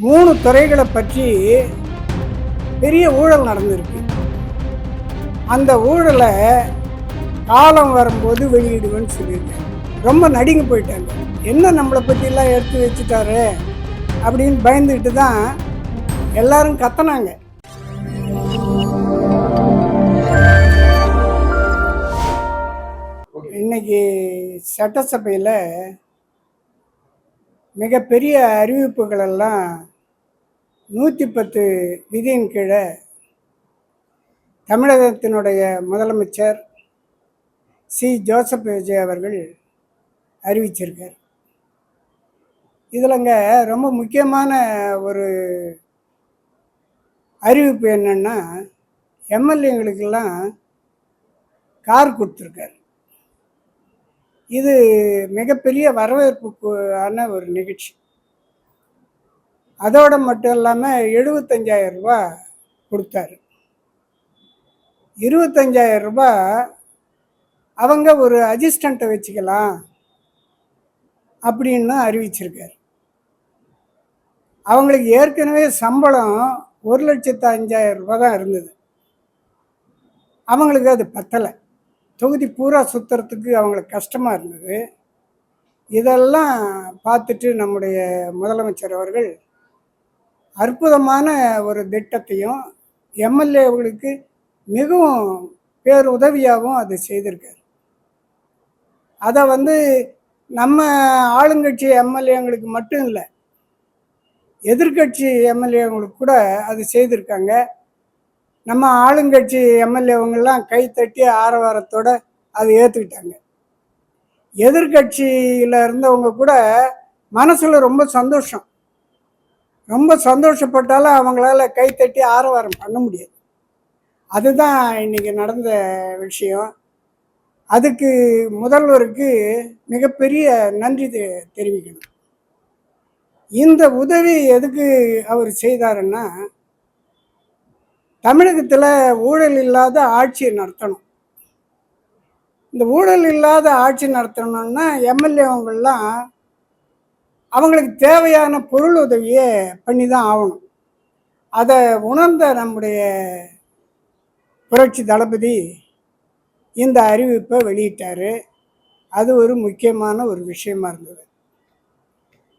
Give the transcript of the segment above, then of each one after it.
3 துறைகளை பற்றி பெரிய ஊழல் நடந்திருக்கு. அந்த ஊழலை காலம் வரும்போது வெளியிடுவேன்னு சொல்லியிருக்காரு. ரொம்ப நடுங்கி போயிட்டாங்க. என்ன நம்மளை பற்றிலாம் எடுத்து வச்சுட்டாரு அப்படின்னு பயந்துக்கிட்டு தான் எல்லாரும் கத்துனாங்க. இன்னைக்கு சட்டசபையில் மிகப்பெரிய அறிவிப்புகள் எல்லாம் 110 விதியின் கீழே தமிழகத்தினுடைய முதலமைச்சர் சி. ஜோசப் விஜய் அவர்கள் அறிவிச்சிருக்கார். இதில்ங்க ரொம்ப முக்கியமான ஒரு அறிவிப்பு என்னன்னா, எம்எல்ஏங்களுக்கெல்லாம் கார் கொடுத்துருக்கார். இது மிகப்பெரிய வரவேற்புக்கான ஒரு நிகழ்ச்சி. அதோடு மட்டும் இல்லாமல் 75,000 ரூபா கொடுத்தாரு. 25,000 ரூபா அவங்க ஒரு அசிஸ்டண்ட்டை வச்சுக்கலாம் அப்படின்னு அறிவிச்சிருக்காரு. அவங்களுக்கு ஏற்கனவே சம்பளம் 1,05,000 ரூபா தான் இருந்தது. அவங்களுக்கு அது பத்தலை. தொகுதி பூரா சுற்றுறதுக்கு அவங்களுக்கு கஷ்டமாக இருந்தது. இதெல்லாம் பார்த்துட்டு நம்முடைய முதலமைச்சர் அவர்கள் அற்புதமான ஒரு திட்டத்தையும் எம்எல்ஏவுகளுக்கு மிகவும் பேருதவியாகவும் அது செய்திருக்காரு. அதை நம்ம ஆளுங்கட்சி எம்எல்ஏங்களுக்கு மட்டும் இல்லை, எதிர்கட்சி எம்எல்ஏங்களுக்கு கூட அது செய்திருக்காங்க. நம்ம ஆளுங்கட்சி எம்எல்ஏவங்கெல்லாம் கைத்தட்டி ஆரவாரத்தோடு அதை ஏற்றுக்கிட்டாங்க. எதிர்கட்சியில் இருந்தவங்க கூட மனசில் ரொம்ப சந்தோஷப்பட்டாலும் அவங்களால கைத்தட்டி ஆரவாரம் பண்ண முடியாது. அதுதான் இன்றைக்கி நடந்த விஷயம். அதுக்கு முதல்வருக்கு மிகப்பெரிய நன்றி தெரிவிக்கணும். இந்த உதவி எதுக்கு அவர் செய்தாருன்னா, தமிழகத்தில் ஊழல் இல்லாத ஆட்சி நடத்தணும். இந்த ஊழல் இல்லாத ஆட்சி நடத்தணும்னா எம்எல்ஏவங்கள்லாம் அவங்களுக்கு தேவையான பொருள் உதவியை பண்ணி தான் ஆகணும். அதை உணர்ந்த நம்முடைய புரட்சி தளபதி இந்த அறிவிப்பை வெளியிட்டார். அது ஒரு முக்கியமான ஒரு விஷயமா இருந்தது.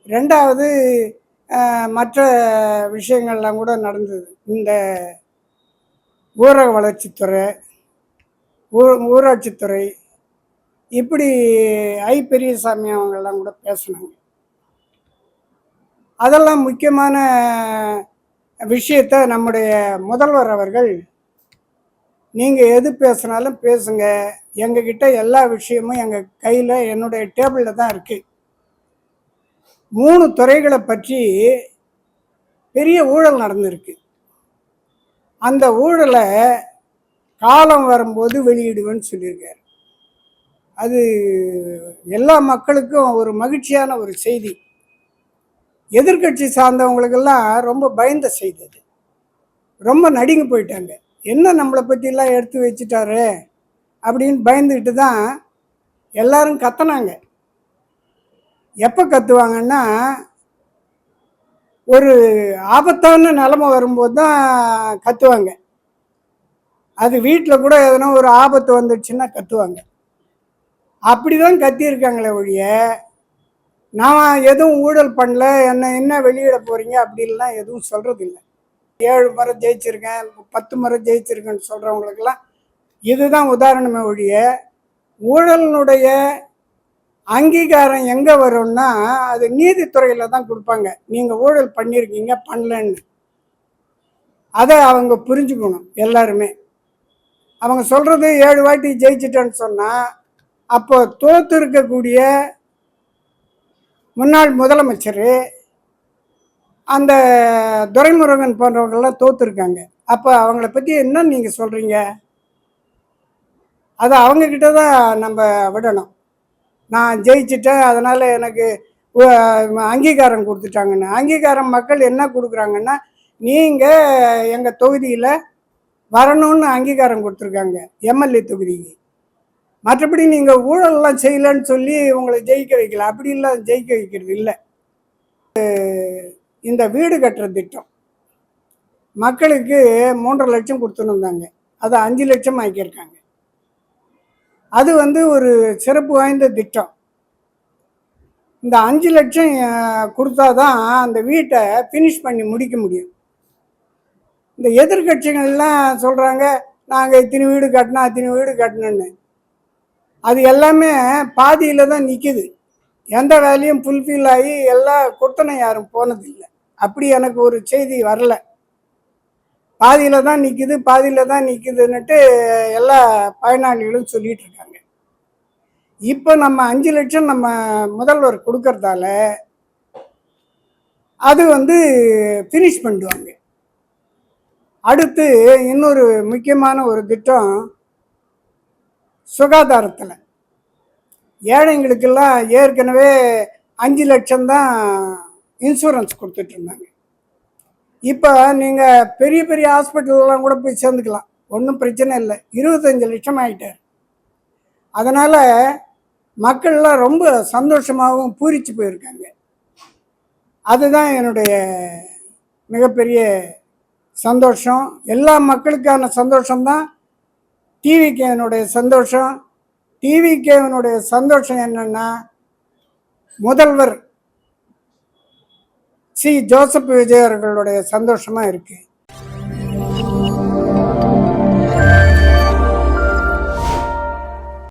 ரெண்டாவது, மற்ற விஷயங்கள்லாம் கூட நடந்தது. இந்த ஊரக வளர்ச்சித்துறை, ஊராட்சித்துறை, இப்படி பெரியசாமி அவங்கெல்லாம் கூட பேசினாங்க. அதெல்லாம் முக்கியமான விஷயத்தை நம்முடைய முதல்வர் அவர்கள், நீங்கள் எது பேசினாலும் பேசுங்க, எங்ககிட்ட எல்லா விஷயமும் எங்கள் கையில் என்னுடைய டேபிளில் தான் இருக்குது. 3 துறைகளை பற்றி பெரிய ஊழல் நடந்திருக்கு. அந்த ஊழலை காலம் வரும்போது வெளியிடுவேன்னு சொல்லியிருக்காரு. அது எல்லா மக்களுக்கும் ஒரு மகிழ்ச்சியான ஒரு செய்தி. எதிர்கட்சி சார்ந்தவங்களுக்கெல்லாம் ரொம்ப பயந்த செய்தி. அது ரொம்ப நடுங்கி போயிட்டாங்க. என்ன நம்மளை பற்றிலாம் எடுத்து வச்சுட்டாரு அப்படின்னு பயந்துக்கிட்டு தான் எல்லாரும் கத்துனாங்க. எப்போ கத்துவாங்கன்னா, ஒரு ஆபத்தான நிலைமை வரும்போது தான் கத்துவாங்க. அது வீட்டில் கூட எதனா ஒரு ஆபத்து வந்துடுச்சுன்னா கத்துவாங்க. அப்படி தான் கத்தியிருக்காங்களே ஒழிய, நான் எதுவும் ஊழல் பண்ணல, என்ன வெளியிட போகிறீங்க அப்படின்லாம் எதுவும் சொல்கிறதில்லை. 7 முறை ஜெயிச்சிருக்கேன், 10 முறை ஜெயிச்சிருக்கேன்னு சொல்கிறவங்களுக்கெல்லாம் இதுதான் உதாரணமே ஒழிய, ஊழலினுடைய அங்கீகாரம் எங்கே வரும்னா, அது நீதித்துறையில் தான் கொடுப்பாங்க. நீங்கள் ஊழல் பண்ணியிருக்கீங்க, பண்ணலன்னு. அதை அவங்க புரிஞ்சுக்கணும் எல்லாருமே. அவங்க சொல்கிறது 7 வாட்டி ஜெயிச்சிட்டேன்னு சொன்னால், அப்போ தோற்று இருக்கக்கூடிய முன்னாள் முதலமைச்சர் அந்த துரைமுருகன் போன்றவங்கள்லாம் தோற்றுருக்காங்க. அப்போ அவங்கள பற்றி என்ன நீங்கள் சொல்கிறீங்க? அதை அவங்கக்கிட்ட தான் நம்ம விடணும். நான் ஜெயிச்சிட்டேன், அதனால் எனக்கு அங்கீகாரம் கொடுத்துட்டாங்கன்னு. அங்கீகாரம் மக்கள் என்ன கொடுக்குறாங்கன்னா, நீங்கள் எங்கள் தொகுதியில் வரணும்னு அங்கீகாரம் கொடுத்துருக்காங்க, எம்எல்ஏ தொகுதிக்கு. மற்றபடி நீங்கள் ஊழல்லாம் செய்யலன்னு சொல்லி உங்களை ஜெயிக்க வைக்கல, அப்படிலாம் ஜெயிக்க வைக்கிறது இல்லை. இந்த வீடு கட்டுற திட்டம் மக்களுக்கு 3.5 லட்சம் கொடுத்துருந்தாங்க, அதை 5 லட்சம் ஆக்கியிருக்காங்க. அது ஒரு சிறப்பு வாய்ந்த திட்டம். இந்த 5 லட்சம் கொடுத்தாதான் அந்த வீட்டை ஃபினிஷ் பண்ணி முடிக்க முடியும். இந்த எதிர்கட்சிகள்லாம் சொல்கிறாங்க, நாங்கள் இத்தனை வீடு கட்டினோம் அத்தனை வீடு கட்டணுன்னு. அது எல்லாமே பாதியில் தான் நிற்கிது. எந்த வேலையும் ஃபுல்ஃபில் ஆகி எல்லா கொடுத்தனும் யாரும் போனதில்லை. அப்படி எனக்கு ஒரு செய்தி வரல. பாதியில் தான் நிற்கிது, பாதியில் தான் நிற்கிதுன்னுட்டு எல்லா பயனாளிகளும் சொல்லிட்டு இருக்காங்க. இப்போ நம்ம 5 லட்சம் நம்ம முதல்வர் கொடுக்கறதால அது ஃபினிஷ் பண்ணுவாங்க. அடுத்து இன்னொரு முக்கியமான ஒரு திட்டம் சுகாதாரத்தில். ஏழைங்களுக்கெல்லாம் ஏற்கனவே 5 லட்சம் தான் இன்சூரன்ஸ் கொடுத்துட்டு இருந்தாங்க. இப்போ நீங்கள் பெரிய பெரிய ஹாஸ்பிட்டல்லாம் கூட போய் சேர்ந்துக்கலாம், ஒன்றும் பிரச்சனை இல்லை. 25 லட்சம் ஆகிட்டார். அதனால் மக்கள்லாம் ரொம்ப சந்தோஷமாகவும் பூரிச்சு போயிருக்காங்க. அதுதான் என்னுடைய மிகப்பெரிய சந்தோஷம். எல்லா மக்களுக்கான சந்தோஷம்தான் டிவிகேனுடைய சந்தோஷம். டிவிகேனுடைய சந்தோஷம் என்னன்னா, முதல்வர் சி ஜோசப் விஜய் அவர்களுடைய சந்தோஷமாக இருக்குது.